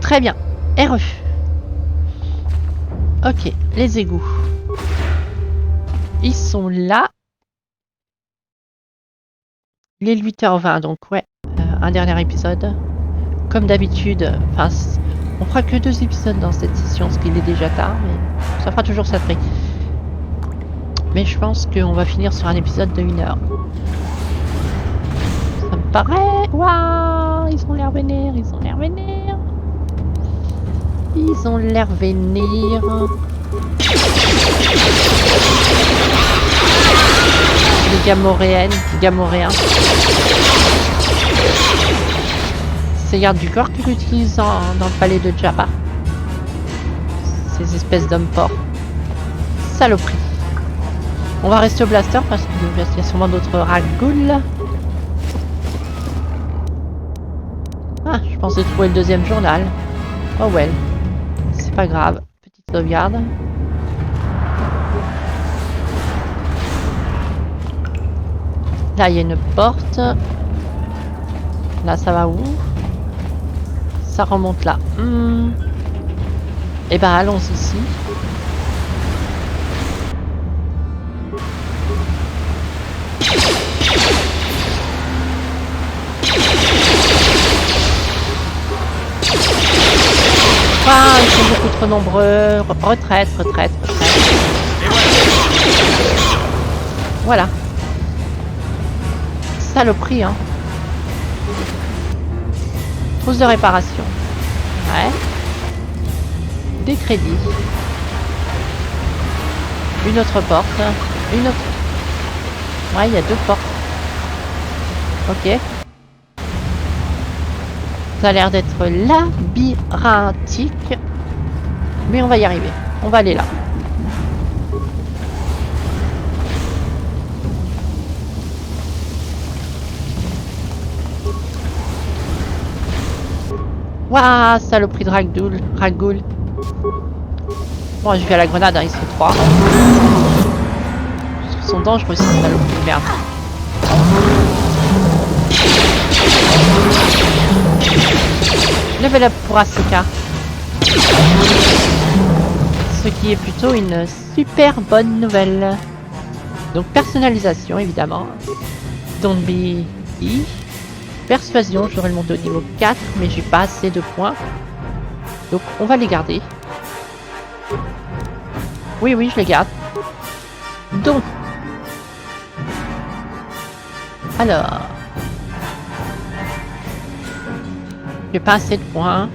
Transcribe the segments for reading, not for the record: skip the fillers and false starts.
Très bien. RE. Ok, les égouts. Ils sont là. Il est 8h20, donc ouais, un dernier épisode. Comme d'habitude, enfin, on fera que 2 épisodes dans cette session, ce qui est déjà tard, mais ça fera toujours ça de prix. Mais je pense qu'on va finir sur un épisode de 1 heure. Ça me paraît... Waouh, ils ont l'air vénères, ils ont l'air vénères. Ils ont l'air vénères. Les Gamoréens. C'est garde du corps qu'ils utilisent dans le palais de Jabba. Ces espèces d'hommes porcs. Saloperie. On va rester au blaster parce qu'il y a sûrement d'autres ragoules. Ah, je pensais trouver le deuxième journal. Oh well. C'est pas grave. Petite sauvegarde. Là, il y a une porte. Là, ça va où? Ça remonte là. Et ben, allons ici. Ah, ils sont beaucoup trop nombreux. Retraite. Voilà. Saloperie, hein. Trousse de réparation. Ouais. Des crédits. Une autre porte. Une autre. Ouais, il y a 2 portes. Ok. Ça a l'air d'être labyrinthique. Mais on va y arriver. On va aller là. Waouh, saloperie de Ragoul. Bon, je vais à la grenade, hein, ils sont 3. Ils sont dangereux ces saloperies de merde. Level up pour Ahsoka. Ce qui est plutôt une super bonne nouvelle. Donc personnalisation évidemment. Don't be E. Persuasion, j'aurais le monter au niveau 4, mais j'ai pas assez de points. Donc on va les garder. Oui, je les garde. Donc. Alors. J'ai pas assez de points.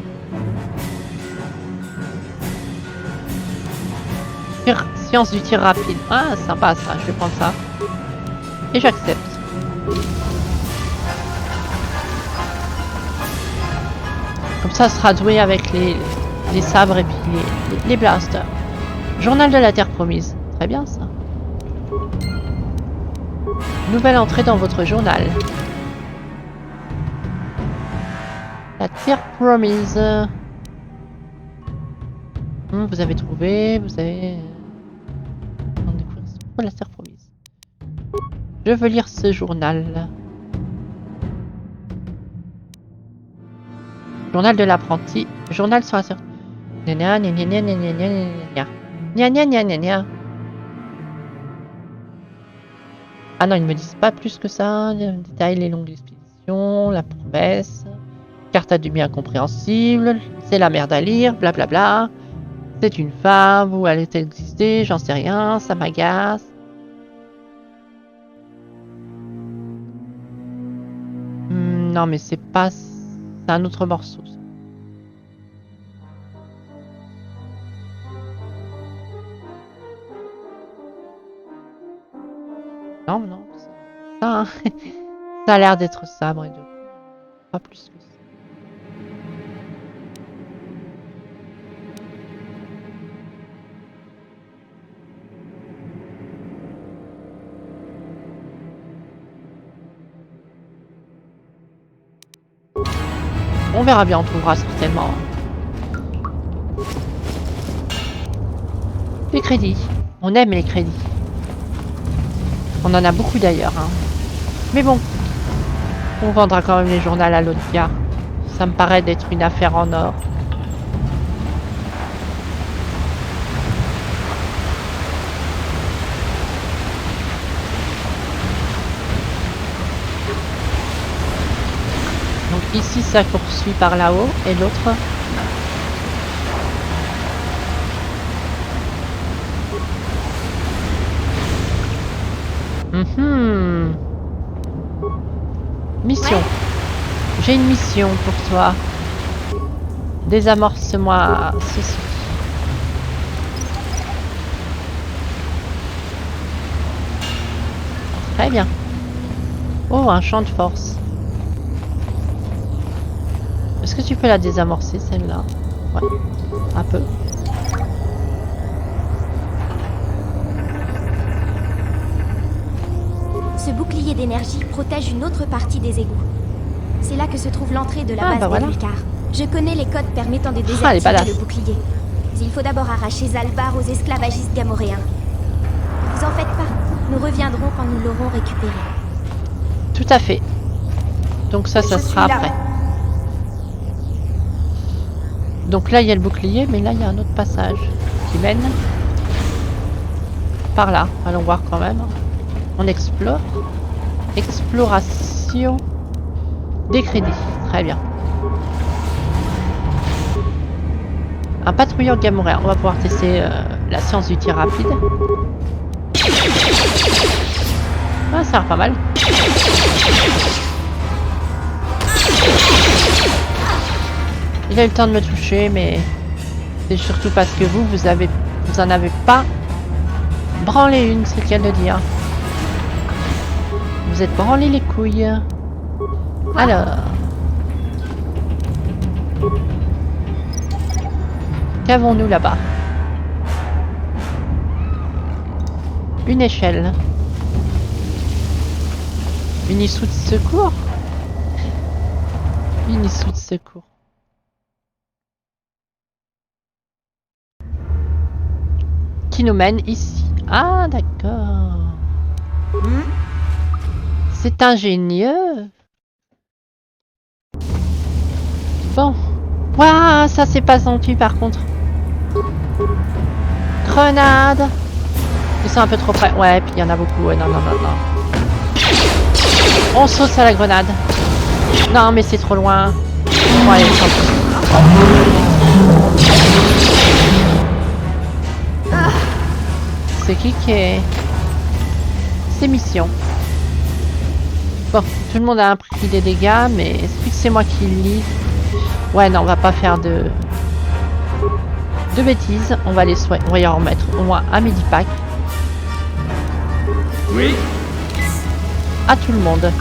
Science du tir rapide. Ah, sympa ça, je vais prendre ça. Et j'accepte. Comme ça sera doué avec les sabres et puis les blasters. Journal de la Terre Promise. Très bien ça. Nouvelle entrée dans votre journal. La Terre Promise. Vous avez trouvé, vous avez... On découvre la Terre Promise. Je veux lire ce journal. Journal de l'apprenti. Journal sur la Terre... Ah non, ils ne me disent pas plus que ça. Détail, les longues expéditions, la promesse... Carte à demi incompréhensible, c'est la merde à lire, blablabla. C'est une femme, où elle est existée, j'en sais rien, ça m'agace. Non mais c'est pas... C'est un autre morceau. Ça. Non, ça, ça a l'air d'être ça, Brédo. Pas plus que ça. On verra bien, on trouvera certainement. Les crédits. On aime les crédits. On en a beaucoup d'ailleurs. Hein. Mais bon, on vendra quand même les journaux à l'autre gars. Ça me paraît d'être une affaire en or. Ici, ça poursuit par là-haut. Et l'autre... Mission. Ouais. J'ai une mission pour toi. Désamorce-moi ceci. Très bien. Oh, un champ de force. Est-ce que tu peux la désamorcer, celle-là? Ouais, un peu. Ce bouclier d'énergie protège une autre partie des égouts. C'est là que se trouve l'entrée de la base des Vulcars. Je connais les codes permettant de désactiver le bouclier. Mais il faut d'abord arracher Zalbar aux esclavagistes gamoréens. Ne vous en faites pas, nous reviendrons quand nous l'aurons récupéré. Tout à fait. Donc ça sera après. Donc là, il y a le bouclier, mais là, il y a un autre passage qui mène par là. Allons voir quand même. On explore. Exploration des crédits. Très bien. Un patrouilleur gamoréen. On va pouvoir tester la science du tir rapide. Ah, ça a l'air pas mal. Il a eu le temps de me toucher, mais c'est surtout parce que vous en avez pas branlé une, c'est le cas de le dire. Vous êtes branlé les couilles. Alors. Qu'avons-nous là-bas? Une échelle. Une issue de secours? Une issue de secours. Qui nous mène ici. Ah, d'accord. C'est ingénieux. Bon. Waouh, ça c'est pas senti par contre. Grenade. Ils sont un peu trop près. Ouais, puis il y en a beaucoup. Ouais, non, non, non, non. On saute à la grenade. Non, mais c'est trop loin. Bon, allez, c'est qui est... C'est mission. Bon, tout le monde a pris des dégâts, mais c'est moi qui le lis. Ouais, non, on va pas faire de bêtises. On va les soigner. On va y en remettre au moins un midi-pack. Oui. À tout le monde.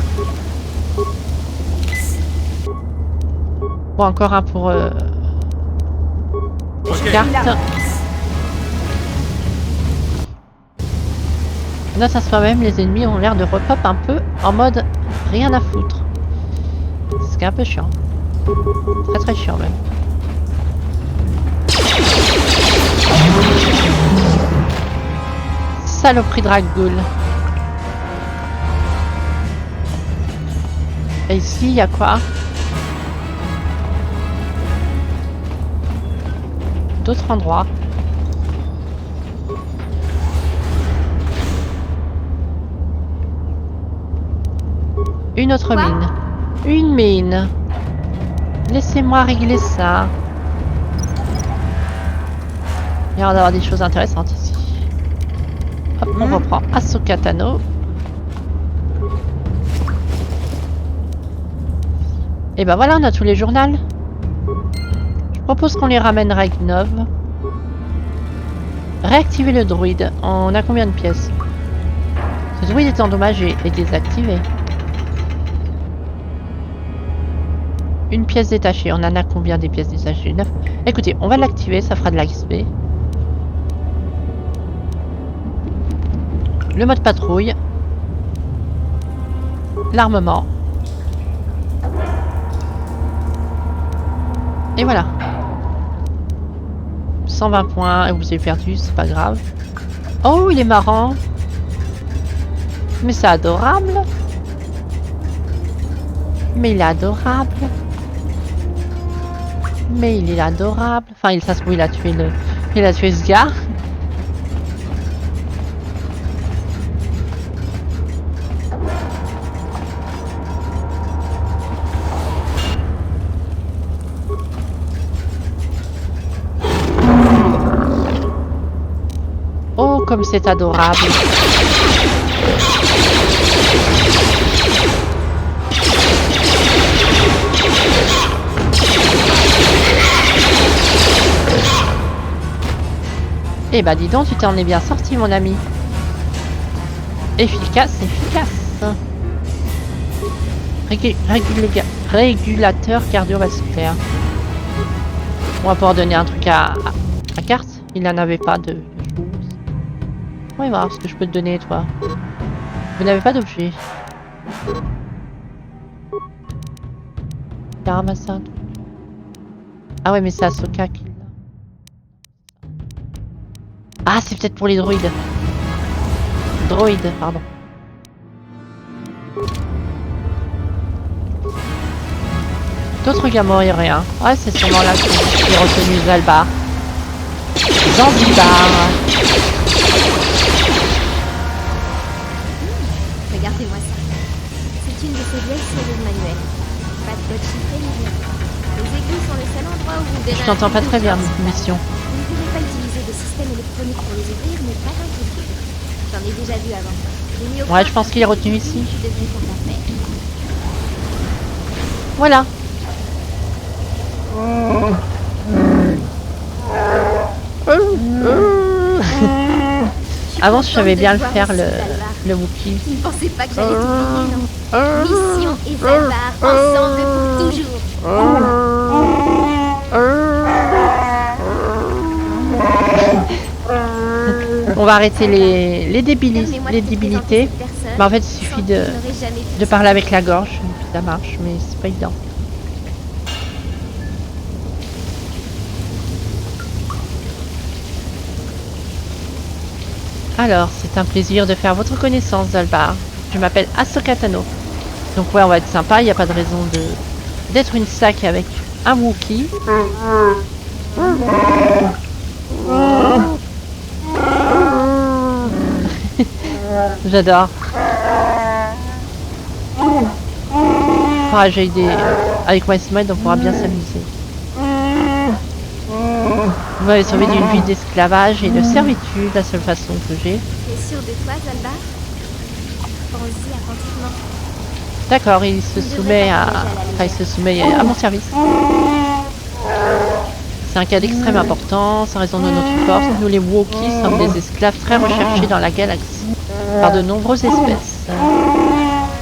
Bon, encore un pour carte. Note à soi-même, les ennemis ont l'air de repop un peu en mode rien à foutre. Ce qui est un peu chiant. Très très chiant même. Saloperie Dragul. Et ici, il y a quoi? D'autres endroits. Une autre mine. Une mine. Laissez-moi régler ça. Il y a l'air d'avoir des choses intéressantes ici. Hop, on reprend Ahsoka Tano. Et ben voilà, on a tous les journaux. Je propose qu'on les ramène Regnov. Réactiver le druide. On a combien de pièces? Ce druide est endommagé et désactivé. Une pièce détachée. On en a combien des pièces détachées? 9. Écoutez, on va l'activer, ça fera de l'XP. Le mode patrouille. L'armement. Et voilà. 120 points. Et vous avez perdu, c'est pas grave. Oh, il est marrant. Mais c'est adorable. Mais il est adorable. Mais il est adorable. Enfin, ça se trouve, il a tué ce gars. comme c'est adorable. Eh bah dis donc, tu t'en es bien sorti mon ami. Efficace, efficace. Régulateur cardiovasculaire. On va pouvoir donner un truc à Carte. Il n'en avait pas de choses. On va voir ce que je peux te donner toi. Vous n'avez pas d'objet. Il a ramassé un truc. Ah ouais mais c'est Ahsoka qui l'a. Ah c'est peut-être pour les droïdes. Droïdes, pardon. D'autres gamins et rien. Ouais, c'est sûrement là que j'ai retenu Zalbar. Zanzibar. Regardez-moi ça. C'est une de ces vieilles serrures manuelles. Pas de code chiffré ni rien. Les égouts sont le seul endroit où vous verrez. Je t'entends pas très bien, mission. Vous ne pouvez pas utiliser de système électronique pour les ouvrir, mais pas d'inquiétude. J'en ai déjà vu avant. Ouais, je pense qu'il est retenu ici. Je suis devenue pour la faire. Voilà. Avant, je savais bien le faire, le Wookiee. Tu ne pensais pas que j'allais t'oublier, non? Mission et Zalbar, ensemble pour toujours. On va arrêter les débilités. Mais en fait, il suffit de parler avec la gorge. Puis ça marche, mais c'est pas évident. Alors, c'est un plaisir de faire votre connaissance, Zalbar. Je m'appelle Ahsoka Tano. Donc ouais, on va être sympa, il n'y a pas de raison d'être une sac avec un Wookiee. J'adore. J'ai des... Avec moi et Simone, on pourra bien s'amuser. Vous m'avez sauvé d'une vie d'esclavage et de servitude, la seule façon que j'ai. T'es sûr de toi, Zalbar? Pense-y attentivement. D'accord, il se soumet à... Enfin, il se soumet à mon service. C'est un cas d'extrême importance, en raison de notre force. Nous les Wookiees sommes des esclaves très recherchés dans la galaxie, par de nombreuses espèces.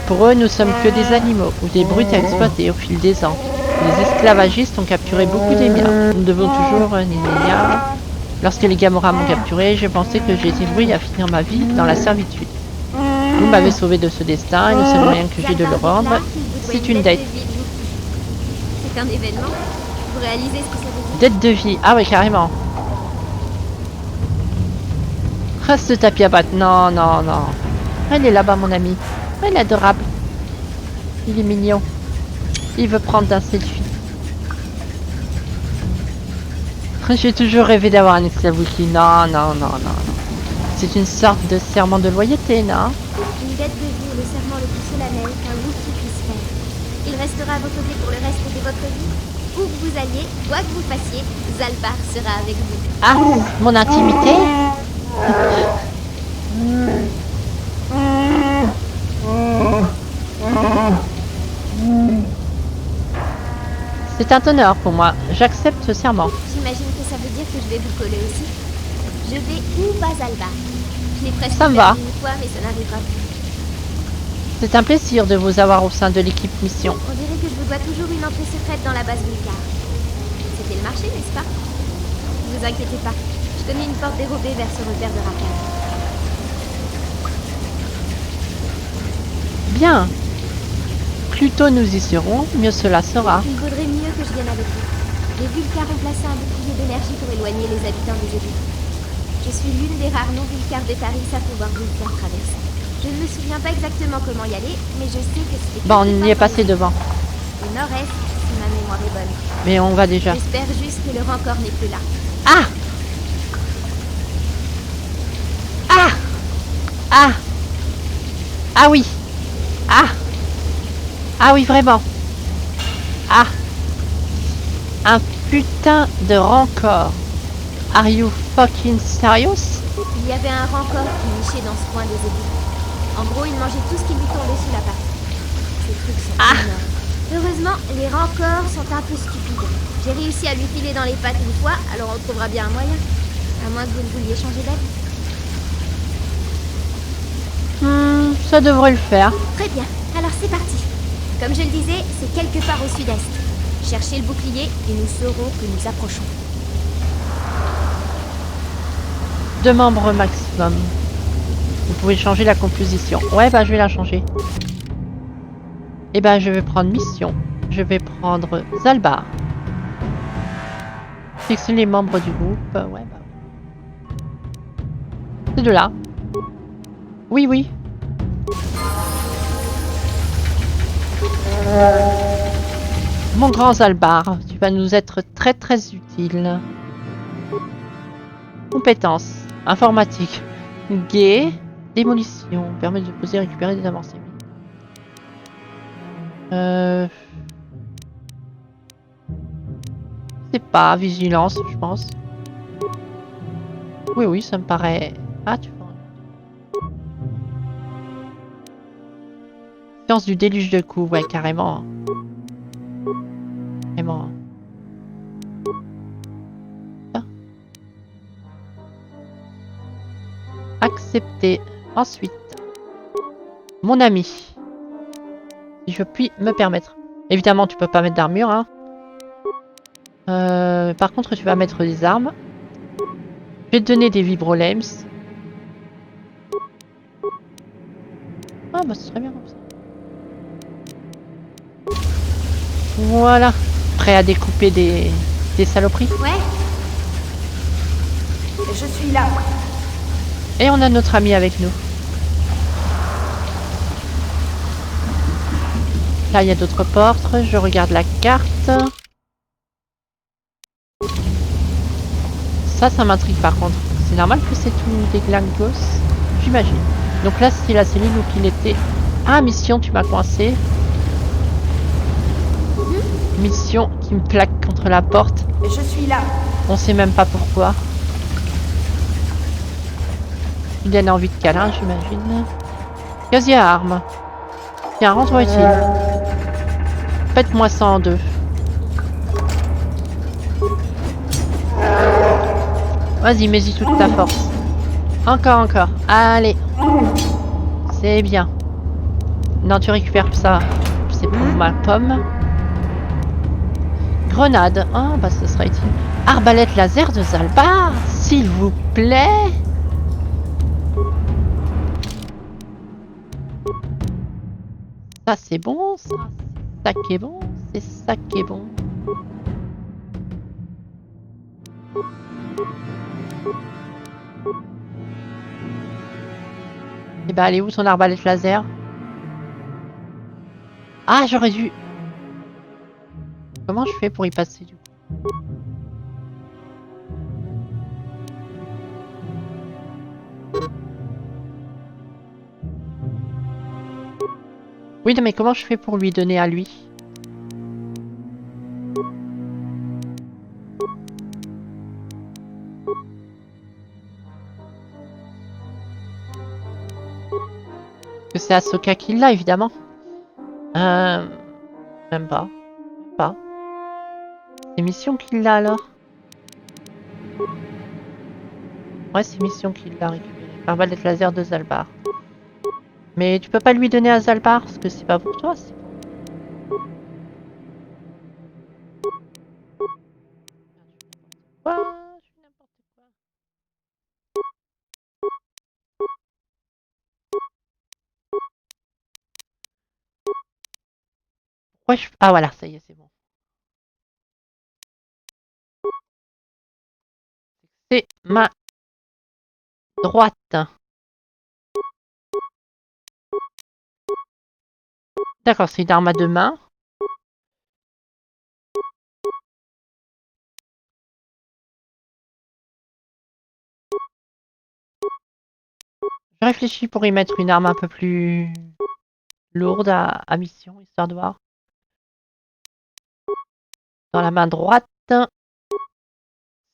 Pour eux, nous sommes que des animaux, ou des brutes à exploiter au fil des ans. Les esclavagistes ont capturé beaucoup des miens. Nous devons toujours... Lorsque les Gamorra m'ont capturé, j'ai pensé que j'étais voué à finir ma vie dans la servitude. Vous m'avez sauvé de ce destin et le seul moyen que j'ai de le rendre, c'est une dette. C'est un événement. Vous réalisez ce que ça veut dire? Dette de vie. Ah oui, carrément. Ah, ce tapis à pattes. Non, non, non. Elle est là-bas, mon ami. Elle est adorable. Il est mignon. Il veut prendre un selfie. J'ai toujours rêvé d'avoir un esclave Wookiee. Non, non, non, non, non. C'est une sorte de serment de loyauté, non? Une dette de vie est le serment le plus solennel qu'un Wookiee puisse faire. Il restera à vos côtés pour le reste de votre vie. Où que vous alliez, quoi que vous fassiez, Zalbar sera avec vous. Ah, mon intimité? C'est un honneur pour moi. J'accepte ce serment. J'imagine que ça veut dire que je vais vous coller aussi. Je vais où va Zalbar? Je l'ai presque Ça me va. fait une fois, mais ça n'arrivera plus. C'est un plaisir de vous avoir au sein de l'équipe mission. On dirait que je vous dois toujours une entrée secrète dans la base Vulcar. C'était le marché, n'est-ce pas? Ne vous inquiétez pas. Je connais une porte dérobée vers ce repère de Rakan. Bien. Plus tôt nous y serons, mieux cela sera. Il vaudrait mieux que je vienne avec vous. Les Vulcars ont placé un bouclier d'énergie pour éloigner les habitants des égouts. Je suis l'une des rares non-Vulcars de Taris à pouvoir vous le faire traverser. Je ne me souviens pas exactement comment y aller, mais je sais que c'était... Bon, on y est passé devant. Au nord-est, si ma mémoire est bonne. Mais on va déjà. J'espère juste que le rancor n'est plus là. Ah! Ah! Ah! Ah oui! Ah! Ah oui, vraiment! Ah! Un putain de rancor! Are you fucking serious? Il y avait un rancor qui nichait dans ce coin des égouts. En gros, il mangeait tout ce qui lui tombait sous la patte. Ces trucs sont énormes. Heureusement, les rancors sont un peu stupides. J'ai réussi à lui filer dans les pattes une fois, alors on trouvera bien un moyen. À moins que vous ne vouliez changer d'avis. Ça devrait le faire. Très bien, alors c'est parti. Comme je le disais, c'est quelque part au sud-est. Cherchez le bouclier et nous saurons que nous approchons. 2 membres maximum. Vous pouvez changer la composition. Ouais, bah je vais la changer. Et bah je vais prendre mission. Je vais prendre Zalbar. Fixer les membres du groupe. Ouais, bah. Ces deux-là. Oui, oui. Mon grand Zalbar, tu vas nous être très très utile. Compétences. Informatique. Gay. Démolition. Permet de poser et récupérer des avancées. C'est pas vigilance, je pense. Oui, oui, ça me paraît. Ah, tu vois. Science du déluge de coups, ouais, carrément. Carrément. Ah. Accepter. Ensuite. Mon ami. Si je puis me permettre. Évidemment, tu peux pas mettre d'armure, hein. Par contre, tu vas mettre des armes. Je vais te donner des vibrolems. Ah, bah, ce serait bien comme ça. Voilà. Prêt à découper des saloperies? Ouais. Je suis là. Et on a notre ami avec nous. Là, il y a d'autres portes. Je regarde la carte. Ça m'intrigue par contre. C'est normal que c'est tout des glingos, j'imagine. Donc là, c'est la cellule où il était. Ah, mission, tu m'as coincé. Mission qui me plaque contre la porte. Je suis là. On sait même pas pourquoi. Il a envie de câlin, j'imagine. Casier à armes. Tiens, rentre ici. Faites-moi ça en deux. Vas-y, mets-y toute ta force. Encore, encore. Allez. C'est bien. Non, tu récupères ça. C'est pour ma pomme. Grenade. Oh, bah ce sera utile. Arbalète laser de Zalbar, s'il vous plaît. Ça, c'est bon. Ça, c'est ça qui est bon. C'est ça qui est bon. Et bah, elle est où son arbalète laser? Ah, j'aurais dû... Comment je fais pour y passer du coup? Oui, mais comment je fais pour lui donner à lui? Que c'est Ahsoka qui l'a, évidemment. Même pas. Même pas. C'est Mission qui l'a alors. Ouais, c'est Mission qui l'a récupéré. Arbalète laser de Zalbar. Mais tu peux pas lui donner à Zalbar parce que c'est pas pour toi. C'est... Quoi? Je fais n'importe quoi. Pourquoi je... Ah voilà, ça y est, c'est bon. C'est ma droite. D'accord, c'est une arme à deux mains. Je réfléchis pour y mettre une arme un peu plus lourde à mission, histoire de voir. Dans la main droite.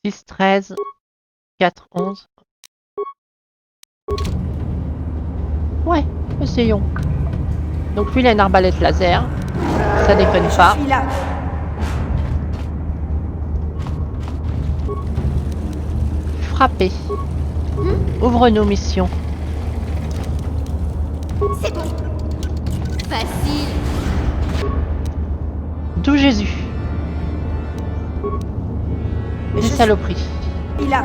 6, 13, 4, 11. Ouais, essayons. Donc lui il a une arbalète laser. Ça déconne pas. Je suis là. Frapper. Ouvre nos missions. C'est bon. Facile. D'où Jésus. Des saloperies. Il a.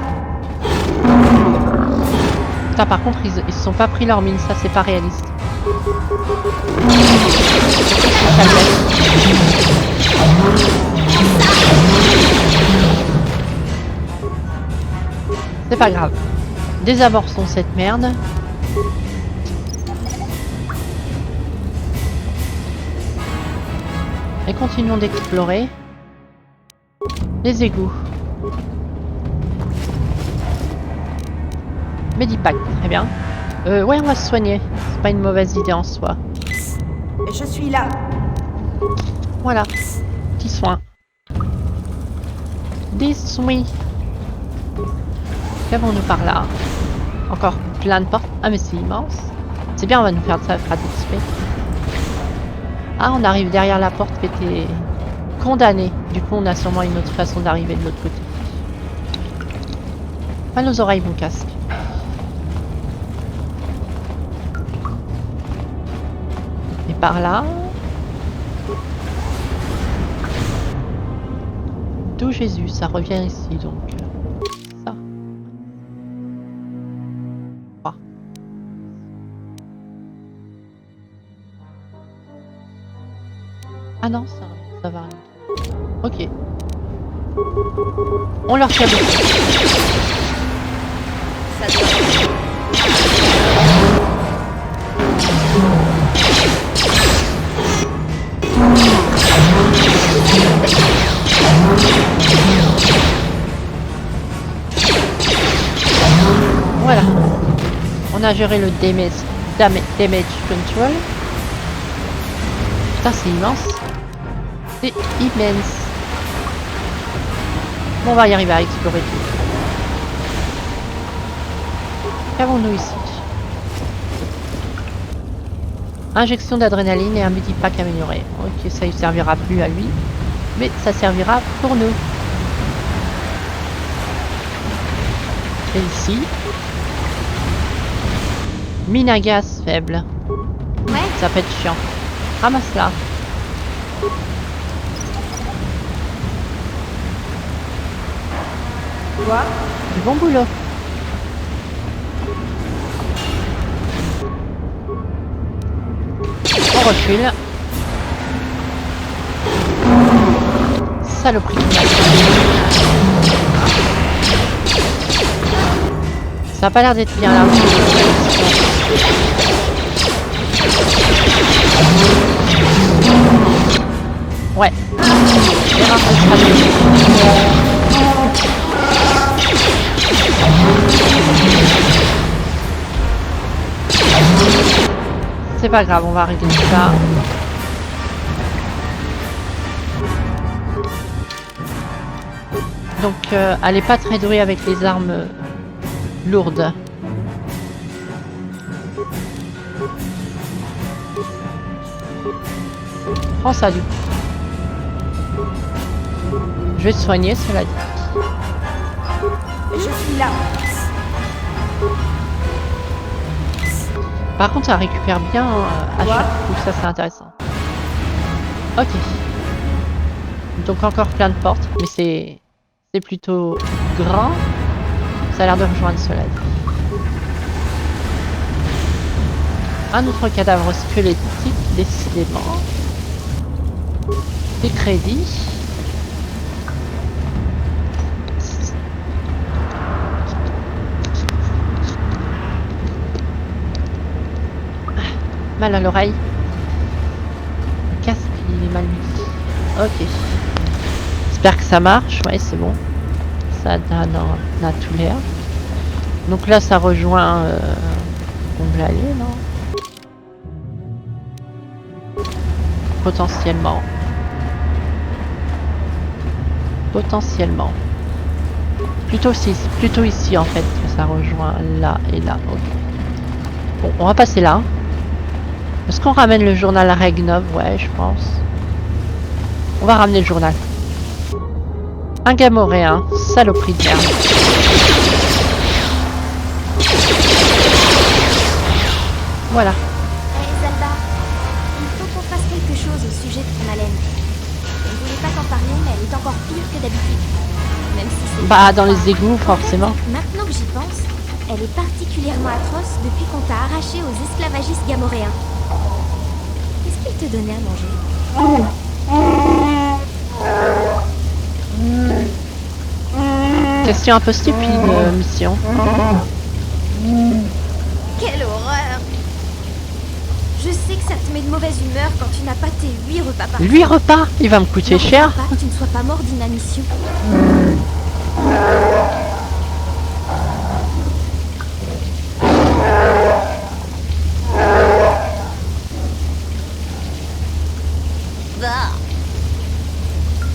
Putain, par contre, ils se sont pas pris leur mine, ça c'est pas réaliste. C'est pas grave. Désamorçons cette merde. Et continuons d'explorer les égouts. Medipack, très bien. Ouais, on va se soigner. C'est pas une mauvaise idée en soi. Je suis là. Voilà. Petit soin. Des soins. Qu'avons-nous par là? Encore plein de portes. Ah mais c'est immense. C'est bien, on va nous faire ça, fera d'XP. Ah, on arrive derrière la porte qui était condamnée. Du coup, on a sûrement une autre façon d'arriver de l'autre côté. Pas nos oreilles, mon casque. Et par là... D'où Jésus, ça revient ici donc. Ça. Ah. Ah non, ça va. Ok. On leur tire dessus. Ça doit... Voilà. On a géré le damage control. Putain, c'est immense. C'est immense. Bon, on va y arriver à explorer tout. Qu'avons-nous ici? Injection d'adrénaline et un Medipack amélioré. Ok, ça ne servira plus à lui, mais ça servira pour nous. Et ici, mine à gaz faible. Ouais. Ça peut être chiant. Ramasse-la. Quoi? Du bon boulot. On recule. Saloperie. Ça a pas l'air d'être bien là. Ouais. Erreur de stratégie. C'est pas grave, on va arrêter tout ça. Donc, elle est pas très douée avec les armes lourdes. Prends ça du coup. Je vais te soigner, cela dit. Je suis là. Par contre, ça récupère bien à chaque coup, ça c'est intéressant. Ok. Donc encore plein de portes, mais c'est plutôt grand. Ça a l'air de rejoindre cela dit. Un autre cadavre squelettique, décidément. Des crédits. Mal à l'oreille. Le casque, il est mal mis. Ok. J'espère que ça marche. Ouais, c'est bon. Ça a tout l'air. Donc là, ça rejoint... on veut aller, non? Potentiellement. Potentiellement. Plutôt ici en fait, que ça rejoint là et là. Ok. Bon, on va passer là. Est-ce qu'on ramène le journal à Regnov? Ouais, je pense. On va ramener le journal. Un gamoréen, saloperie de merde. Voilà. Zalbar, il faut qu'on fasse quelque chose au sujet de ton haleine. Je ne voulais pas t'en parler, mais elle est encore pire que d'habitude. Même si c'est... Bah, dans les égouts, forcément. Maintenant que j'y pense, elle est particulièrement atroce depuis qu'on t'a arraché aux esclavagistes gamoréens. Qu'est-ce qu'ils te donnaient à manger? Question un peu stupide, mission. Quelle horreur! Je sais que ça te met de mauvaise humeur quand tu n'as pas tes 8 repas par jour. 8 repas? Il va me coûter cher. Pas que tu ne sois pas mort d'inanition. Bah.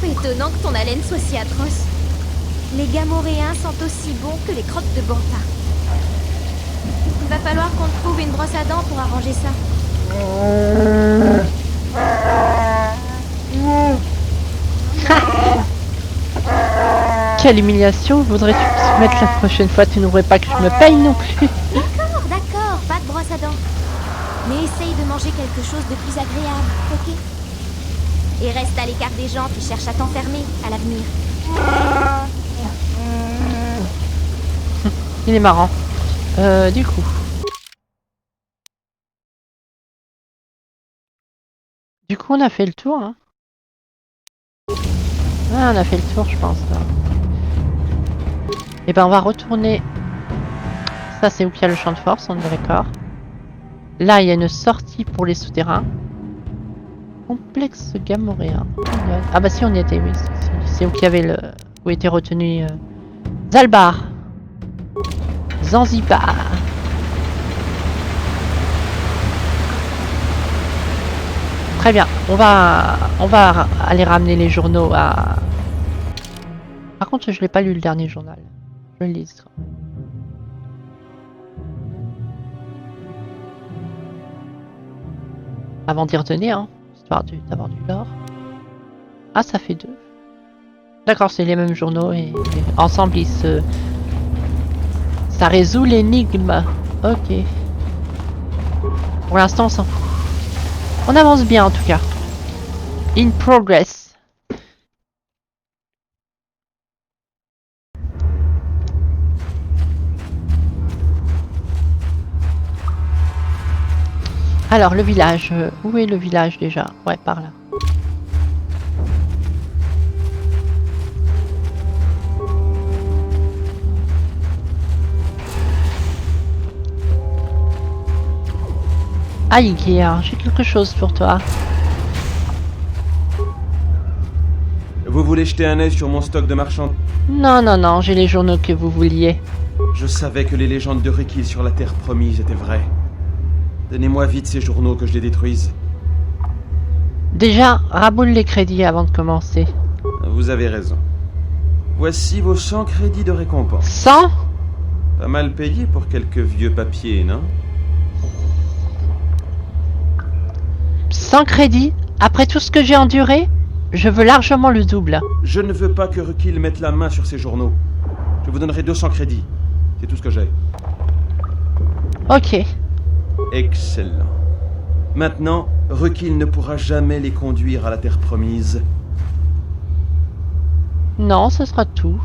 Étonnant que ton haleine soit si atroce. Les gamoréens sont aussi bons que les crottes de Banta. Il va falloir qu'on te trouve une brosse à dents pour arranger ça. Quelle humiliation, voudrais-tu me soumettre la prochaine fois? Tu n'aurais pas que je me paye non plus. D'accord, pas de brosse à dents. Mais essaye de manger quelque chose de plus agréable, ok? Et reste à l'écart des gens qui cherchent à t'enfermer à l'avenir. Il est marrant. Du coup. On a fait le tour, hein. Ah, on a fait le tour, je pense, là. Et ben, on va retourner. Ça, c'est où qu'il y a le champ de force, on est d'accord. Là, il y a une sortie pour les souterrains. Complexe gamoréen. Ah bah si, on y était, oui. C'est où qu'il y avait le... Où était retenu... Zalbar. Zanzibar. Très bien, on va aller ramener les journaux à... Par contre, je l'ai pas lu le dernier journal. Je le lis. Avant d'y redonner, hein, histoire d'avoir du lore. Ah, ça fait 2. D'accord, c'est les mêmes journaux et ensemble ils se... Ça résout l'énigme. Ok. Pour l'instant, on s'en fout. On avance bien en tout cas. In progress. Alors le village. Où est le village déjà? Ouais, par là. Aïe, Guillaume, j'ai quelque chose pour toi. Vous voulez jeter un œil sur mon stock de marchandises? Non, non, non, j'ai les journaux que vous vouliez. Je savais que les légendes de Rukil sur la Terre Promise étaient vraies. Donnez-moi vite ces journaux que je les détruise. Déjà, raboule les crédits avant de commencer. Vous avez raison. Voici vos 100 crédits de récompense. 100? Pas mal payé pour quelques vieux papiers, non? 100 crédits? Après tout ce que j'ai enduré? Je veux largement le double. Je ne veux pas que Rukil mette la main sur ces journaux. Je vous donnerai 200 crédits. C'est tout ce que j'ai. Ok. Excellent. Maintenant, Rukil ne pourra jamais les conduire à la Terre Promise. Non, ce sera tout.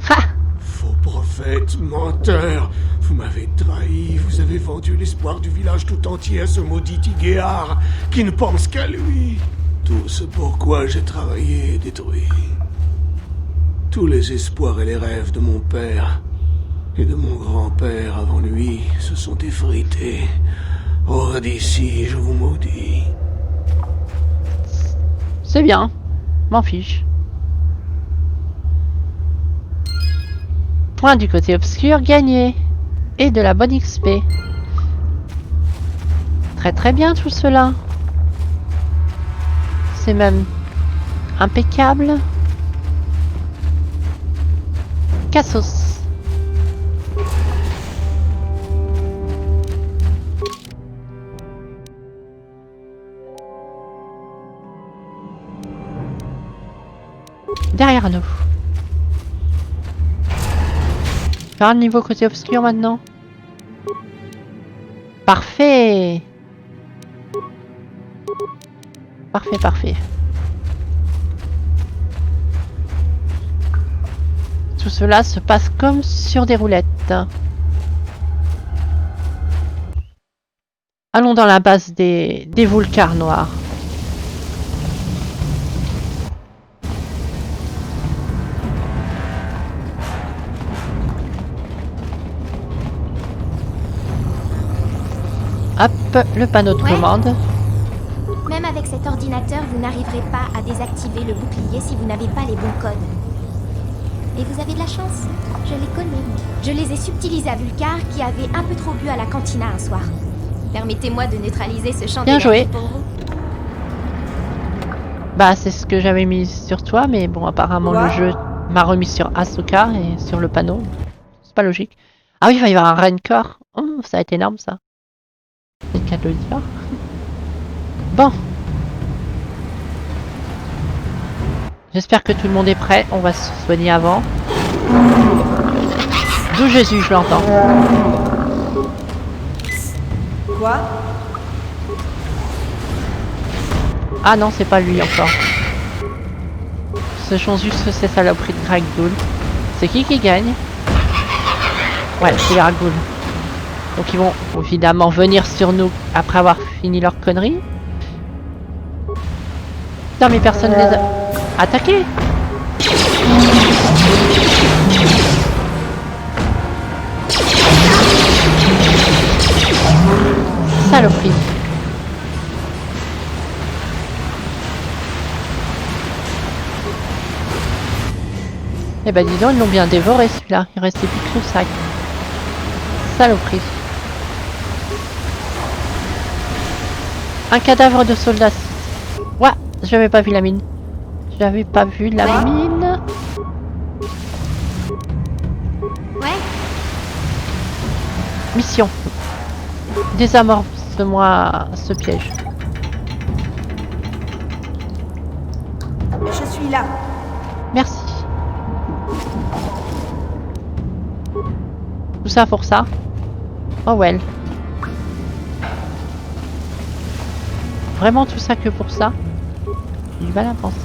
Ha! Faux prophète, menteur. Vous m'avez trahi, vous avez vendu l'espoir du village tout entier à ce maudit Tigéar, qui ne pense qu'à lui. Tout ce pourquoi j'ai travaillé est détruit. Tous les espoirs et les rêves de mon père et de mon grand-père avant lui se sont effrités. Hors d'ici, je vous maudis. C'est bien. M'en fiche. Point du côté obscur gagné. Et de la bonne XP. Très très bien tout cela. C'est même impeccable. Cassos. Derrière nous. Faire un niveau côté obscur maintenant. Parfait. Parfait, parfait. Tout cela se passe comme sur des roulettes. Allons dans la base des Vulcars noirs. Hop, le panneau de commande. Même avec cet ordinateur, vous n'arriverez pas à désactiver le bouclier si vous n'avez pas les bons codes. Et vous avez de la chance, je les connais. Je les ai subtilisés à Vulcar qui avait un peu trop bu à la cantina un soir. Permettez-moi de neutraliser ce champ d'énergie pour vous. Bah c'est ce que j'avais mis sur toi, mais bon apparemment le jeu m'a remis sur Ahsoka et sur le panneau. C'est pas logique. Ah oui, il va y avoir un Rancor. Oh, ça va être énorme ça. C'est le cas de le dire. Bon. J'espère que tout le monde est prêt. On va se soigner avant. D'où Jésus, je l'entends. Quoi? Ah non, c'est pas lui encore. Ce sont juste ces saloperies de Ragdoll. C'est qui gagne? Ouais, c'est les Ragdoll. Donc ils vont évidemment venir sur nous après avoir fini leur connerie. Putain, mais personne les a attaqués. Saloperie. Eh ben dis donc, ils l'ont bien dévoré celui-là. Il restait plus que le sac. Saloperie. Un cadavre de soldat. Ouais, j'avais pas vu la mine. J'avais pas vu la mine. Ouais. Mission. Désamorce-moi ce piège. Je suis là. Merci. Tout ça pour ça. Oh well. Vraiment tout ça que pour ça? J'ai du mal à penser.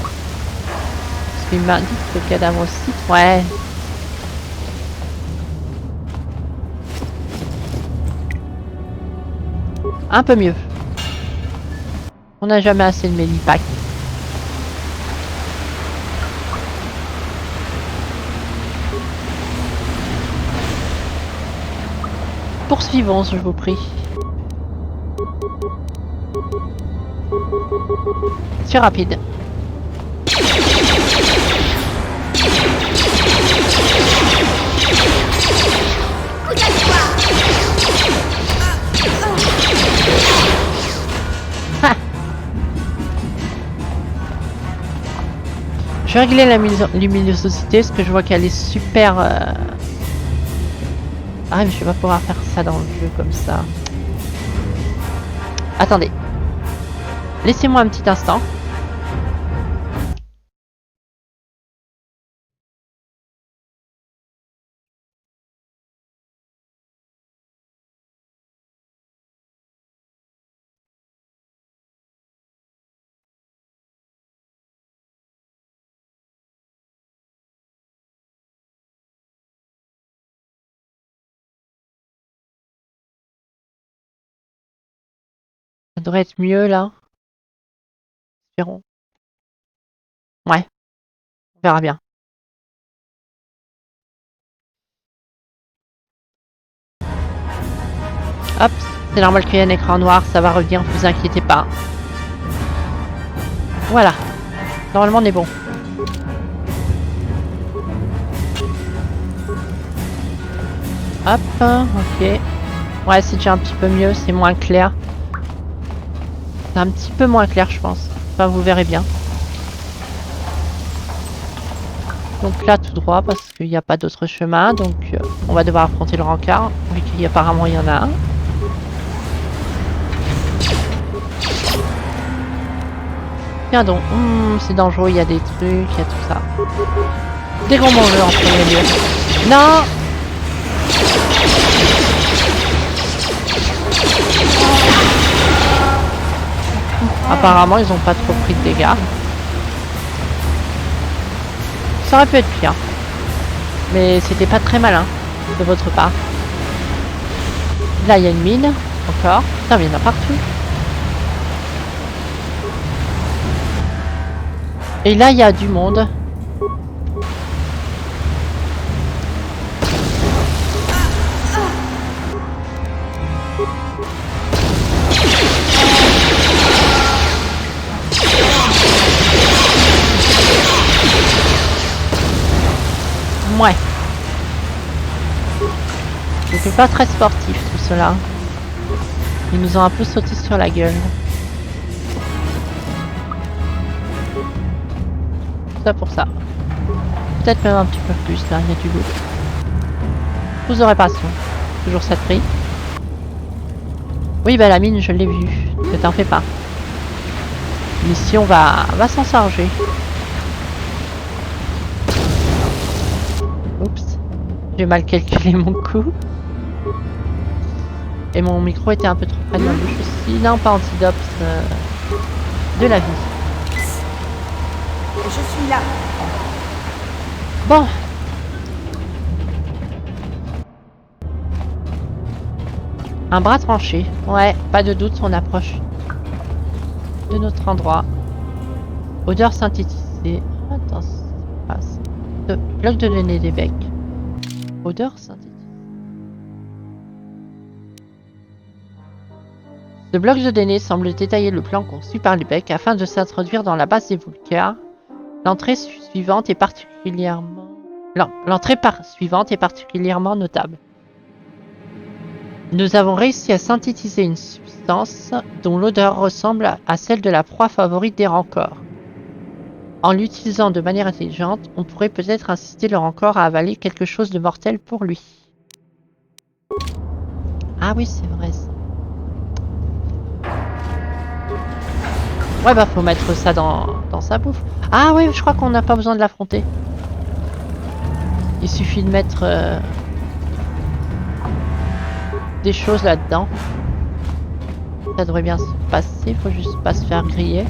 Parce qu'il m'indique le cadavre aussi. Ouais. Un peu mieux. On n'a jamais assez de Medipack. Poursuivons, je vous prie. C'est rapide. Ah. Je vais régler la luminosité parce que je vois qu'elle est super... Ah mais je vais pas pouvoir faire ça dans le jeu comme ça. Attendez. Laissez-moi un petit instant. Ça devrait être mieux là. Espérons. Ouais. On verra bien. Hop. C'est normal qu'il y ait un écran noir. Ça va revenir. Vous inquiétez pas. Voilà. Normalement on est bon. Hop. Ok. Ouais, c'est déjà un petit peu mieux. C'est moins clair. C'est un petit peu moins clair, je pense. Enfin, vous verrez bien. Donc là, tout droit, parce qu'il n'y a pas d'autre chemin. Donc, on va devoir affronter le rencard, vu qu'apparemment, il y en a un. Tiens donc, c'est dangereux, il y a des trucs, il y a tout ça. Des gros mangeurs en premier lieu. Non! Apparemment, ils ont pas trop pris de dégâts. Ça aurait pu être pire. Mais c'était pas très malin de votre part. Là, il y a une mine. Encore. Putain, mais il y en a partout. Et là, il y a du monde. Ouais. C'était pas très sportif tout cela. Ils nous ont un peu sauté sur la gueule. Ça pour ça. Peut-être même un petit peu plus là, il y a du loot. Pouce de réparation. Toujours ça de prix. Oui bah la mine je l'ai vue. Ne t'en fais pas. Mission va s'en charger. Oups. J'ai mal calculé mon coup. Et mon micro était un peu trop près de ma bouche aussi. Non, pas antidote. De la vie. Je suis là. Bon. Un bras tranché. Ouais, pas de doute, on approche de notre endroit. Odeur synthétisée. Attends, ça passe. Bloc de données des becs. Odeur synthétisée. Ce bloc de données semble détailler le plan conçu par les becs afin de s'introduire dans la base des Vulcars. L'entrée suivante est particulièrement notable. Nous avons réussi à synthétiser une substance dont l'odeur ressemble à celle de la proie favorite des rancors. En l'utilisant de manière intelligente, on pourrait peut-être inciter le rancor à avaler quelque chose de mortel pour lui. Ah oui, c'est vrai ça. Ouais bah faut mettre ça dans sa bouffe. Ah oui, je crois qu'on n'a pas besoin de l'affronter. Il suffit de mettre des choses là-dedans. Ça devrait bien se passer, faut juste pas se faire griller.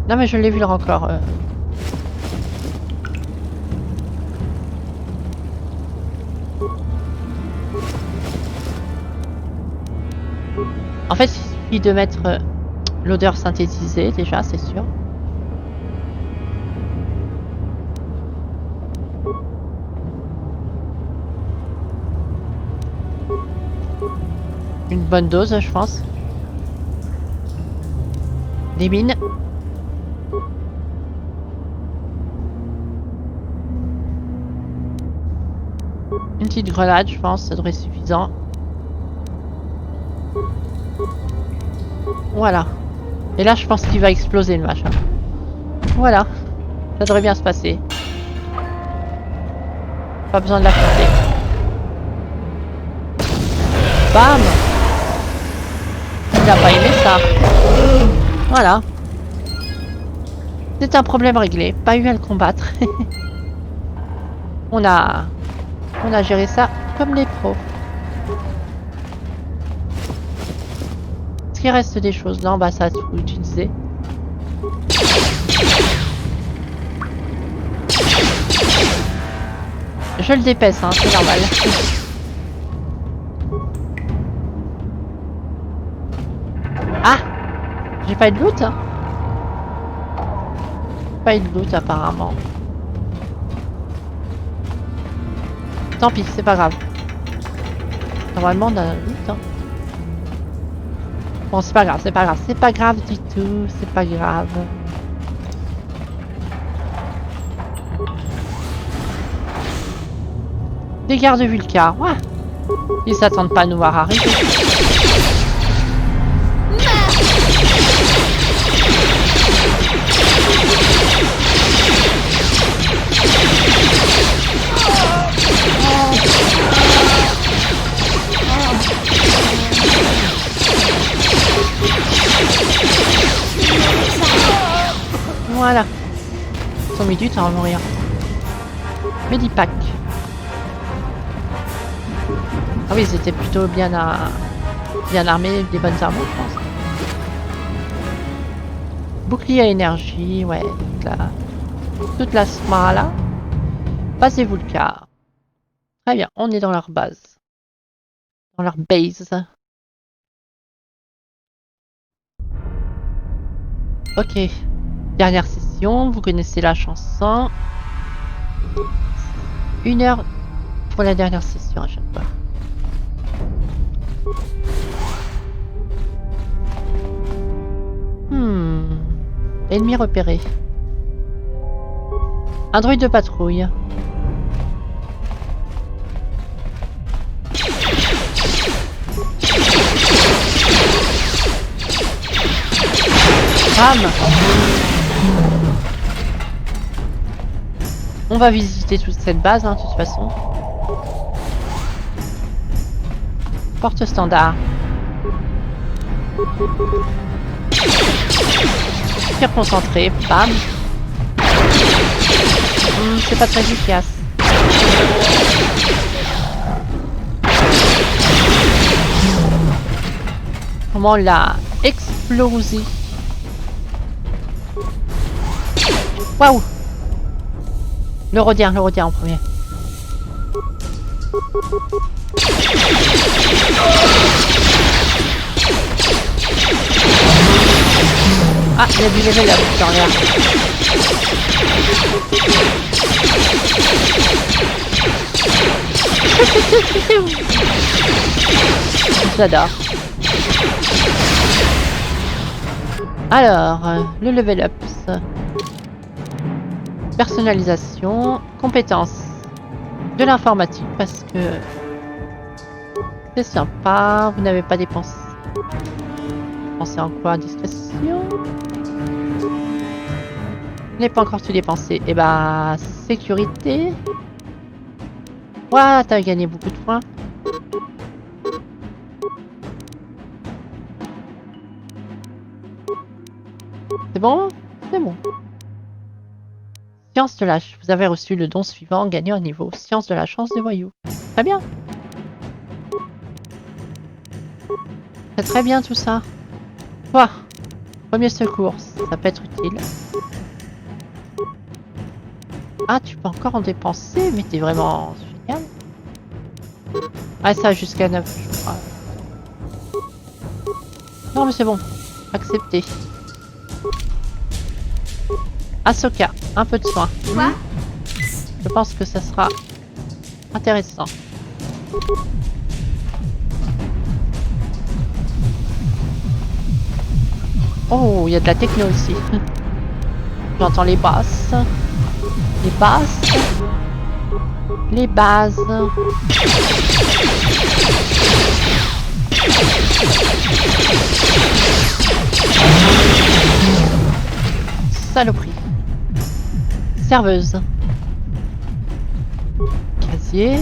Non mais je l'ai vu encore. En fait, il suffit de mettre l'odeur synthétisée déjà, c'est sûr. Une bonne dose, je pense. Des mines. Une petite grenade, je pense, ça devrait être suffisant. Voilà. Et là, je pense qu'il va exploser le machin. Voilà. Ça devrait bien se passer. Pas besoin de l'affronter. Bam! Il a pas aimé ça. Voilà. C'est un problème réglé. Pas eu à le combattre. On a géré ça comme les pros. Est-ce qu'il reste des choses? Non, bah ça a tout utilisé. Je le dépaisse, hein, c'est normal. Ah! J'ai pas eu de loot, hein? Pas eu de loot apparemment. Tant pis, c'est pas grave. Normalement on a un loot, hein. Bon, c'est pas grave, c'est pas grave, c'est pas grave du tout, c'est pas grave. Des gardes Vulcars, ouais. Ils s'attendent pas à nous voir arriver. Voilà. Ils ont mis du temps à mourir. Medipack. Ah oui, ils étaient plutôt bien armés, des bonnes armes, je pense. Bouclier à énergie, ouais. Toute la smala. Base des Vulcars. Très bien, on est dans leur base. Dans leur base. Ok. Dernière session, vous connaissez la chanson. 1 heure pour la dernière session à chaque fois. Ennemi repéré. Un droïde de patrouille. Bam! On va visiter toute cette base, hein, de toute façon. Porte standard. Tir concentré, bam. C'est pas très efficace. Comment on l'a explosé. Waouh! Le redien en premier. Ah, il y a du level up dans l'air. J'adore. Alors, le level up. Personnalisation, compétences. De l'informatique parce que c'est sympa. Vous n'avez pas dépensé. Pensez en quoi? Discrétion. Je n'ai pas encore tout dépensé. Et bah, sécurité. Ouah, t'as gagné beaucoup de points. C'est bon? C'est bon. Science de la... Vous avez reçu le don suivant, gagné un niveau. Science de la chance des voyous. Très bien. C'est très bien tout ça. Quoi? Premier secours, ça peut être utile. Ah, tu peux encore en dépenser, mais t'es vraiment génial. Ah, ça jusqu'à 9, je crois. Non, mais c'est bon. Accepté. Ahsoka, un peu de soin. Quoi? Je pense que ça sera intéressant. Oh, il y a de la techno aussi. J'entends les basses. Les basses. Les bases. Saloperie. Serveuse. Casier.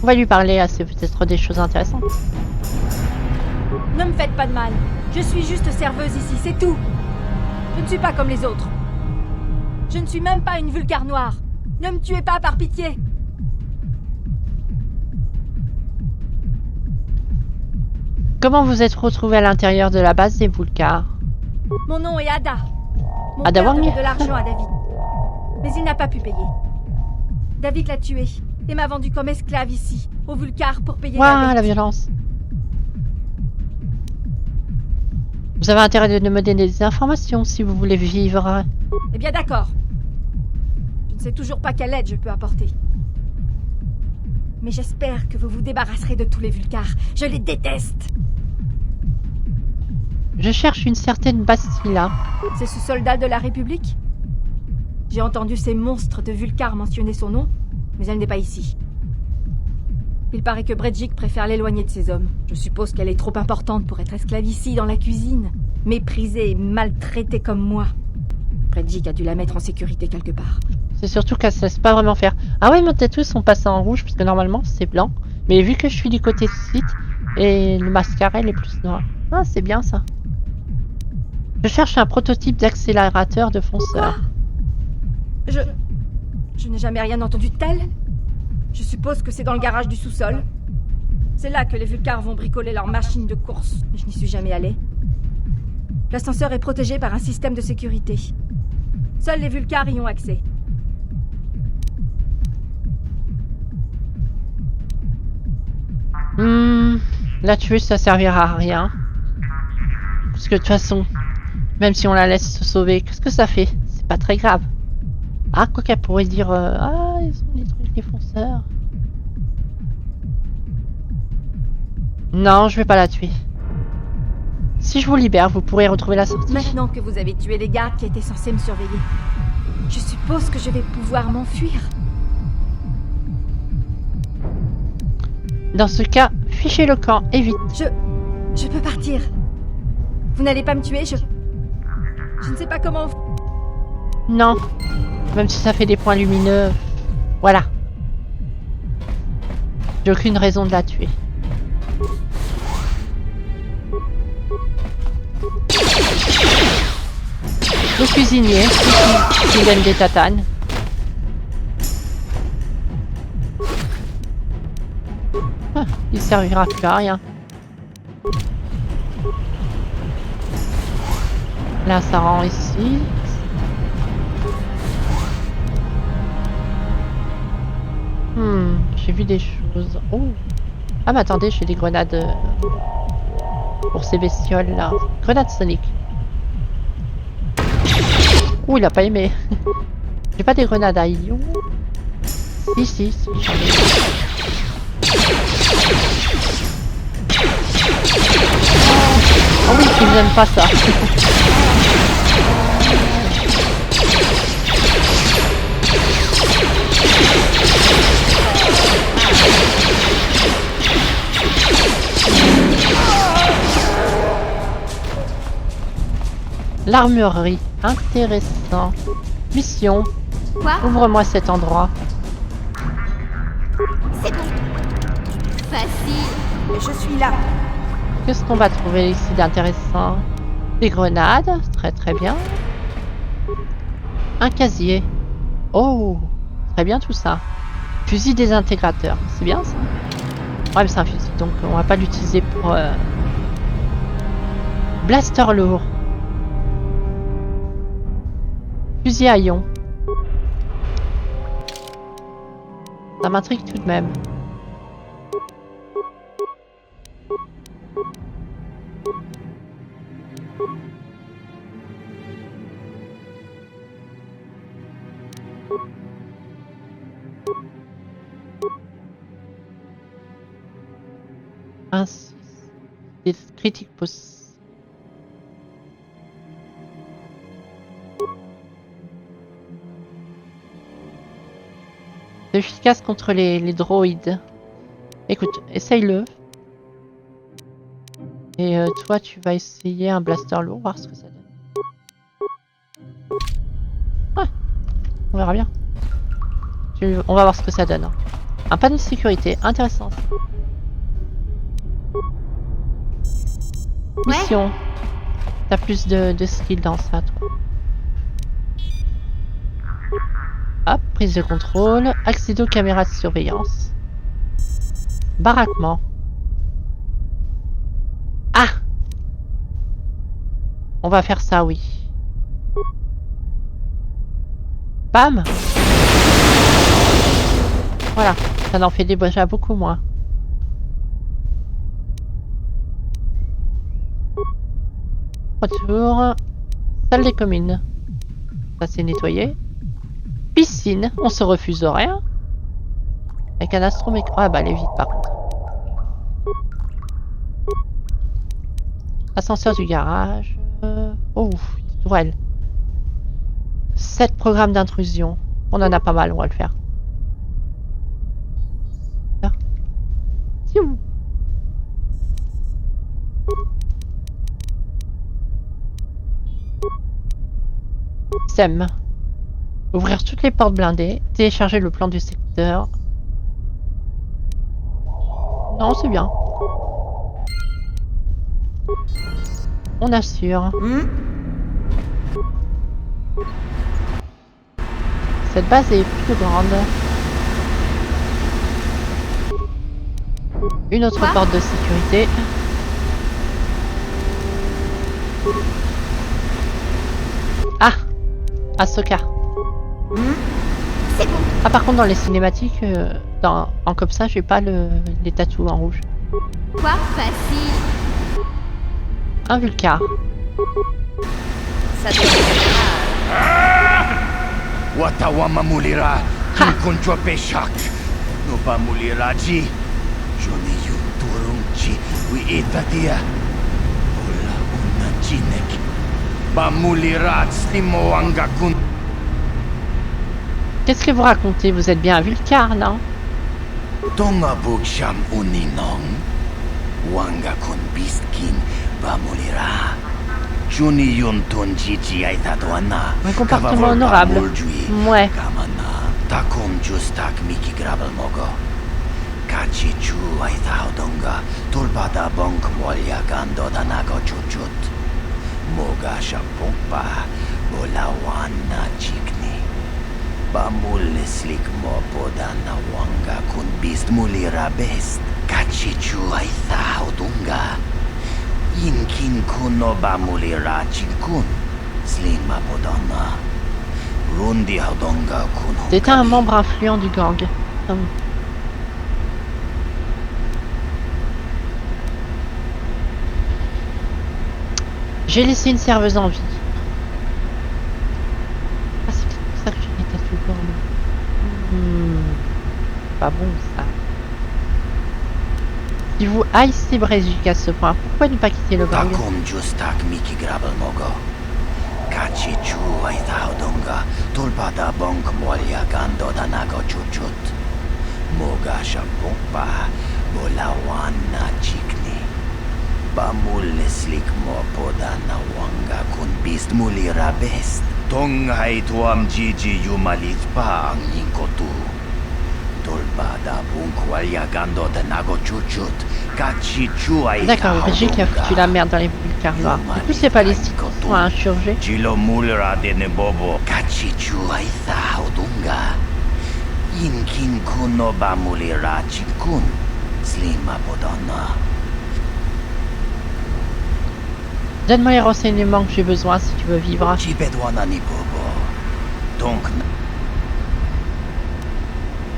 On va lui parler, c'est peut-être des choses intéressantes. Ne me faites pas de mal. Je suis juste serveuse ici, c'est tout. Je ne suis pas comme les autres. Je ne suis même pas une Vulcar noire. Ne me tuez pas par pitié. Comment vous êtes retrouvé à l'intérieur de la base des Vulcars? Mon nom est Ada. Mon Ada père Wong donnait de l'argent à David. Mais il n'a pas pu payer. David l'a tué et m'a vendu comme esclave ici, au Vulcar, pour payer la violence. Vous avez intérêt de me donner des informations si vous voulez vivre. Eh bien d'accord. Je ne sais toujours pas quelle aide je peux apporter. Mais j'espère que vous vous débarrasserez de tous les Vulcars. Je les déteste. Je cherche une certaine Bastila. C'est ce soldat de la République? J'ai entendu ces monstres de Vulcar mentionner son nom, mais elle n'est pas ici. Il paraît que Bredjik préfère l'éloigner de ses hommes. Je suppose qu'elle est trop importante pour être esclave ici, dans la cuisine. Méprisée et maltraitée comme moi. Bredjik a dû la mettre en sécurité quelque part. C'est surtout qu'elle ne se laisse pas vraiment faire. Ah ouais, mes tatous sont passés en rouge, parce que normalement c'est blanc. Mais vu que je suis du côté site, et le mascara il est plus noir. Ah, c'est bien ça. Je cherche un prototype d'accélérateur de fonceur. Je n'ai jamais rien entendu de tel. Je suppose que c'est dans le garage du sous-sol. C'est là que les Vulcars vont bricoler leurs machines de course. Mais je n'y suis jamais allée. L'ascenseur est protégé par un système de sécurité. Seuls les Vulcars y ont accès. La tuer, ça servira à rien. Parce que de toute façon, même si on la laisse se sauver, qu'est-ce que ça fait? C'est pas très grave. Ah, quoi qu'elle pourrait dire... ah, ils ont détruit les fonceurs. Non, je vais pas la tuer. Si je vous libère, vous pourrez retrouver la sortie. Maintenant que vous avez tué les gardes qui étaient censés me surveiller, je suppose que je vais pouvoir m'enfuir. Dans ce cas, fichez le camp et vite. Je peux partir. Vous n'allez pas me tuer, je ne sais pas comment... Non. Même si ça fait des points lumineux. Voilà. J'ai aucune raison de la tuer. Le cuisinier qui donne des tatanes. Ah, il servira plus à rien. Là, ça rend ici. J'ai vu des choses. Oh. Ah, mais attendez, j'ai des grenades pour ces bestioles là. Grenades soniques. Ouh, il a pas aimé. J'ai pas des grenades à ilion. Si. Oh oui, ils n'aiment pas ça. L'armurerie, intéressant. Mission. Quoi? Ouvre-moi cet endroit. C'est bon. Facile. Je suis là. Qu'est-ce qu'on va trouver ici d'intéressant? Des grenades, très bien. Un casier. Oh, très bien tout ça. Fusil désintégrateur, c'est bien ça? Ouais, mais c'est un fusil, donc on va pas l'utiliser pour... Blaster lourd. Fusil à ion. Ça m'intrigue tout de même. Ainsi, des critiques possibles. C'est efficace contre les droïdes. Écoute, essaye-le. Et toi, tu vas essayer un blaster lourd, voir ce que ça donne. Ah, on verra bien. On va voir ce que ça donne. Hein. Un panneau de sécurité, intéressant. Mission. T'as plus de skill dans ça, toi. Hop, prise de contrôle, accès aux caméras de surveillance. Baraquement. Ah! On va faire ça, oui. Bam! Voilà, ça en fait déjà beaucoup moins. Retour. Salle des communes. Ça c'est nettoyé. Piscine, on se refuse rien. Avec un astromètre. Ah bah elle est vide par contre. Ascenseur du garage. Oh, tourelle. 7 programmes d'intrusion. On en a pas mal, on va le faire. Là. Tiou. SEM. Ouvrir toutes les portes blindées. Télécharger le plan du secteur. Non, c'est bien. On assure. Cette base est plutôt grande. Une autre porte de sécurité. Ah, Ahsoka. C'est bon. Ah, par contre, dans les cinématiques, en comme ça, j'ai pas les tatous en rouge. Quoi? Facile. Un Vulcar. Ça doit Watawama mulira, kinkunjwa peshak. No ba mulira ji. Joni yu turunchi, wi etadia. Ola una jinek. Ba mulira, slimo wanga kun. Qu'est-ce que vous racontez? Vous êtes bien un Vulcar, non? Tonga buksham uninong. Wanga kun bistkin, ba mulira. Juni yun tunjiji aitadwana. Un comportement honorable. Ouais. Kamana, takum justak miki grabel mogo. Kachi chu aitaudonga, tulbada bonk molya gando danago chuchut. Moga shapumpa, bolawana chikni. Bamul slik mo podana wanga kun bist mulira best. Kachi chu aitaudonga. Inkin kuno ba mulira chinkun. Slima podana. Rundi haudonga kun. C'était un membre influent du gang. J'ai laissé une serveuse en vie. Ah, c'est pour ça que j'ai mis tatoué le corps. Pas bon ça. Si vous haïssez Brejik à ce point, pourquoi ne pas quitter le gang? Takum justak miki grabel mogo. Kachi chu aitaudonga. Tulbada bonk molya gando danago chuchut. Moga shapumpa. Bolawana chikni. Bamul slik mo podana wanga kun bist mulira best. Tonghai tuam jiji yumalit pa ang yinkotu. Tulbada bunk walya gando danago chuchut. Kachi chu D'accord, Brejik a foutu la merde dans les Vulcars noirs. Du coup, c'est pas les sites qui sont insurgés. Chilo mulra dene bobo. Kachi chu aitha odunga. Inkin kuno ba mulira chinkun. Slima podana. Donne-moi les renseignements que j'ai besoin si tu veux vivre. Chipedwana ni bobo. Donc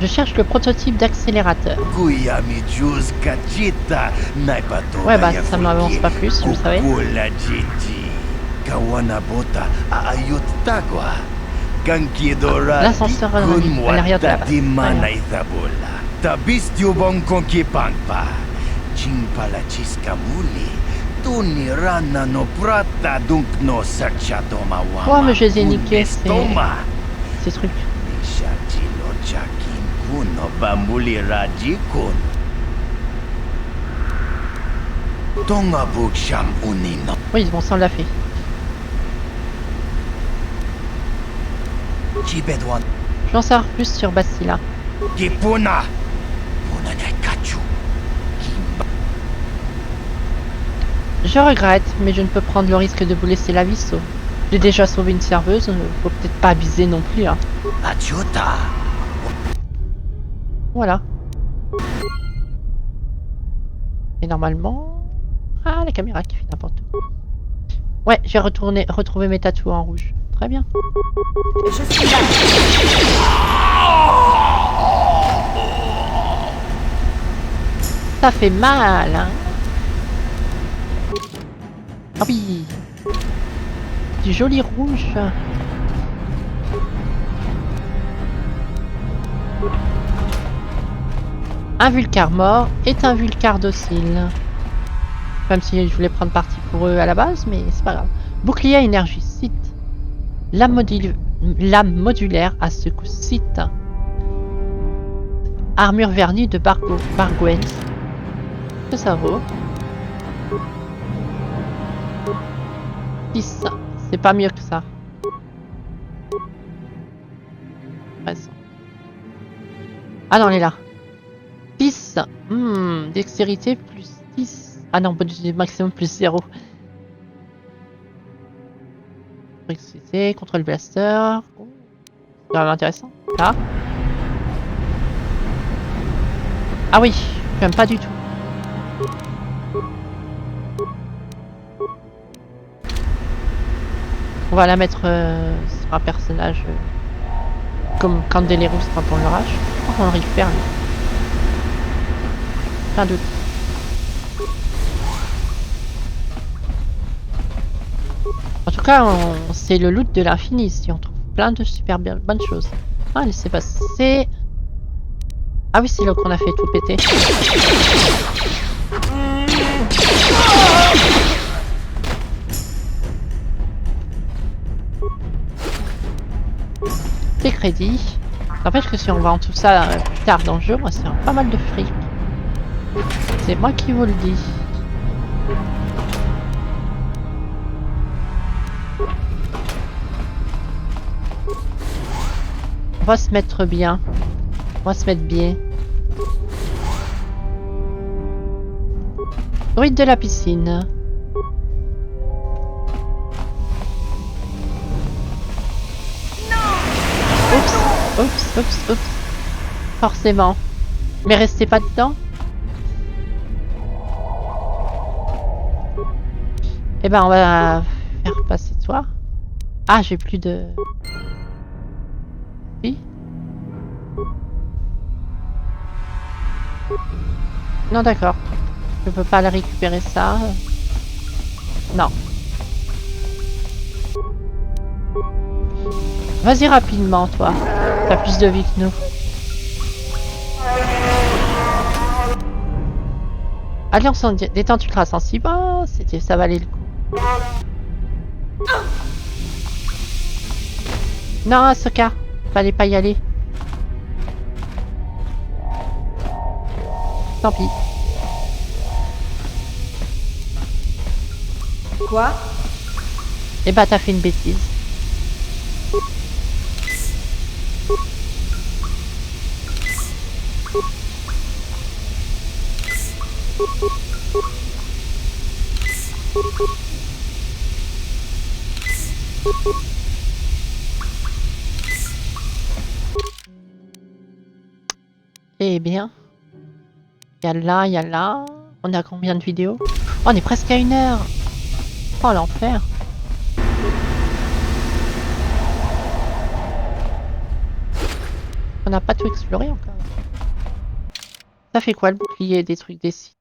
Je cherche le prototype d'accélérateur. Kuyami juz kachita. Naipato. Ouais, bah ça m'avance pas plus, vous savez. Kukula jiji. Kawana bota ayut tagwa. Kankidora. L'ascenseur à l'arrière de la base. Dimana ithabola. Tabistio bon konki pangpa. Chimpala chiskamuli. Tuni rana no prata dunk no serchadoma wama. Ouais, mais je les ai niqués, ces trucs. Nishachilo chakin kuno bambuli rajikun. Tonga buksham unino. Oui, bon, ça on l'a fait. Chibedwan. J'en sais plus sur Bastila. Kipuna. Punanya kachu. Je regrette, mais je ne peux prendre le risque de vous laisser la vie sauve. J'ai déjà sauvé une serveuse, faut peut-être pas abuser non plus. Hein. Achuta. Voilà. Et normalement... Ah, la caméra qui fait n'importe quoi. Ouais, j'ai retrouvé mes tatous en rouge. Très bien. Je suis là. Ça fait mal, hein. Ah oui. Du joli rouge. Un Vulcar mort est un Vulcar docile. Même si je voulais prendre parti pour eux à la base, mais c'est pas grave. Bouclier à énergie, site. Lame modulaire à secours, site. Armure vernie de Bargwen. Qu'est-ce que ça vaut? 6. C'est pas mieux que ça. Ah non, on est là. 6. Dextérité plus 6. Ah non, maximum plus 0. Électricité, contrôle blaster. Oh, c'est quand même intéressant. Là. Ah oui, j'aime pas du tout. On va la mettre sur un personnage comme Candelerous quand on le rage. Oh, on arrive faire lui. Plein d'autres. En tout cas, c'est le loot de l'infini ici. On trouve plein de super bonnes choses. Ah, laissez passer. Ah oui, c'est là qu'on a fait tout péter. Des crédits. N'empêche que si on vend tout ça plus tard dans le jeu, moi, c'est pas mal de fric. C'est moi qui vous le dis. On va se mettre bien. On va se mettre bien. Druide de la piscine. Oups. Forcément. Mais restez pas dedans. Eh ben, on va faire passer toi. Ah, j'ai plus de... Oui. Non, d'accord. Je peux pas la récupérer ça. Non. Vas-y rapidement, toi. T'as plus de vie que nous. Alliance détente ultra sensible. Oh, ça valait le coup. Non, Ahsoka. Fallait pas y aller. Tant pis. Quoi? Eh bah, t'as fait une bêtise. Eh bien, il y a là. On a combien de vidéos? Oh, on est presque à 1 heure. Oh, l'enfer. On n'a pas tout exploré encore. Ça fait quoi le bouclier des trucs des sites?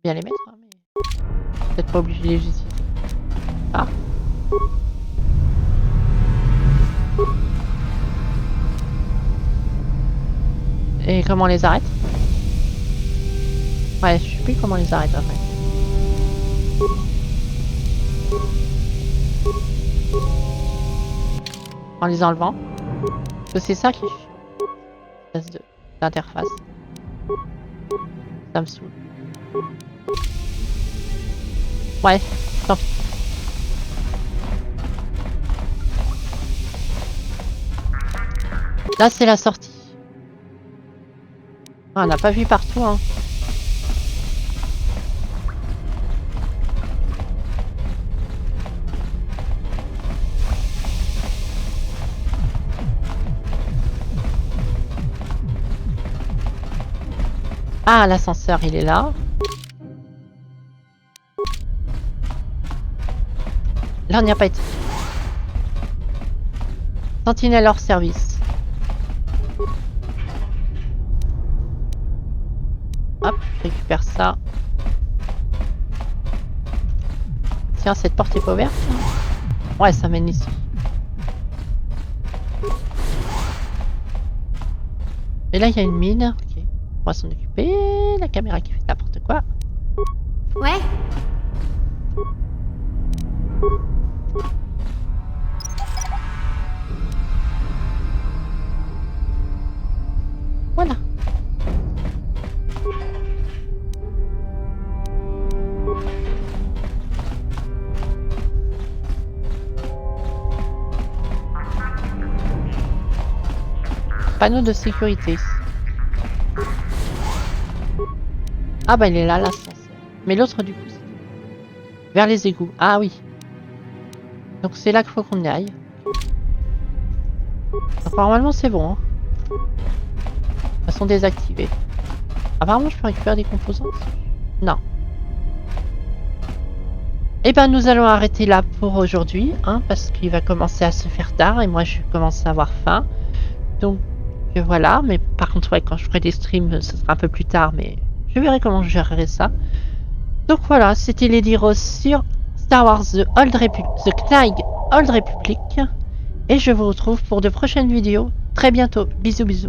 Je vais bien les mettre, hein, mais peut-être pas obligé de les utiliser. Ah. Et comment on les arrête? Ouais, je sais plus comment on les arrête après. En les enlevant. Parce que c'est ça qui est d'interface. Ça me saoule. Ouais, tant pis. Là, c'est la sortie. Ah, on n'a pas vu partout, hein. Ah, l'ascenseur, il est là. Là, on n'y a pas été. Sentinelle hors service. Hop, je récupère ça. Tiens, cette porte est pas ouverte. Ouais, ça mène ici. Et là, il y a une mine. Ok, on va s'en occuper. La caméra qui fait n'importe quoi. Ouais. Voilà. Panneau de sécurité. Ah bah il est là, l'ascenseur. Mais l'autre du coup, c'est vers les égouts. Ah oui. Donc c'est là qu'il faut qu'on y aille. Donc, normalement c'est bon. Hein. Elles sont désactivées. Apparemment je peux récupérer des composants. Non. Et ben nous allons arrêter là pour aujourd'hui. Hein, parce qu'il va commencer à se faire tard. Et moi je commence à avoir faim. Donc voilà. Mais par contre ouais, quand je ferai des streams ce sera un peu plus tard. Mais je verrai comment je gérerai ça. Donc voilà, c'était Lady Rose sur Star Wars The Knight Old Republic. Et je vous retrouve pour de prochaines vidéos très bientôt. Bisous bisous.